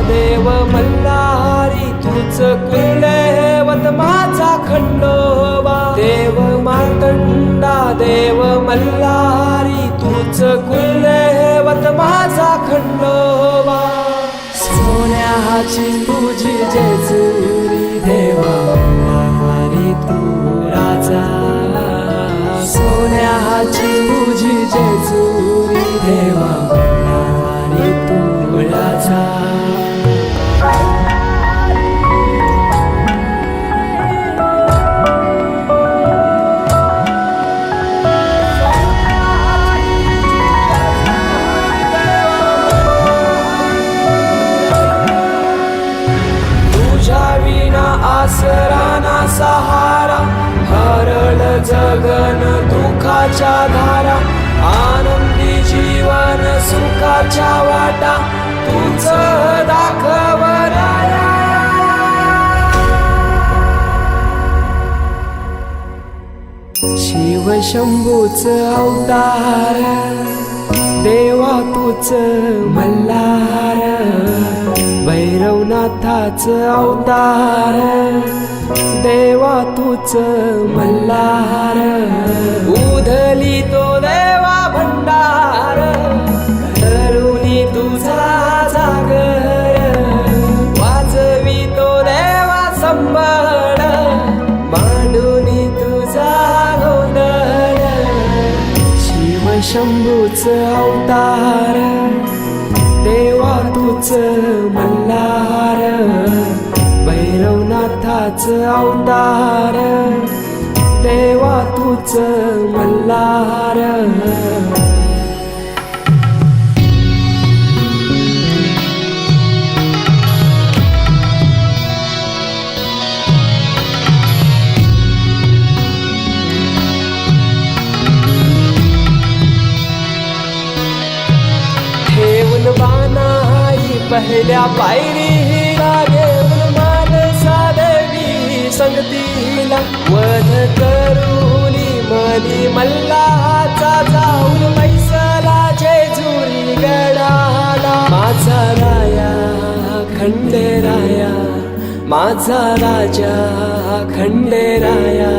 देव मल्हारी तूच कुलदैवत माझा खंडोबा देव मार्तंडा देव मल्हारी तूच कुलदैवत माझा खंडोबा सोन्याची तुझी जेजुरी देवा मल्हारी तू राजा सोन्याची तुझी जेजुरी देवा मल्हारी तू राजा आसरा ना सहारा हरळ जगन दुःखाच्या धारा आनंदी जीवन सुखाच्या वाटा तुझ दाखव राया शिव शंभूच अवतार देवा तूच मल्हार भैरवनाथाच अवतार देवा तूच मल्हार उधली तो देवा भंडार धरुनी तुझा जागर वाजवी तो देवा संबळ मांडुनी तुझा गोंधळ शिव शंभूच अवतार देवा तूच मल्हार भैरवनाथाच अवतार देवा तूच मल्हार बानाई पहिल्या पायरीला घेऊन मानसा देवी संगतीला वध करूनी मनी मल्हाचा जाऊन बैसला जेजुरी गडाला माझा राया खंडेराया माझा राजा खंडेराया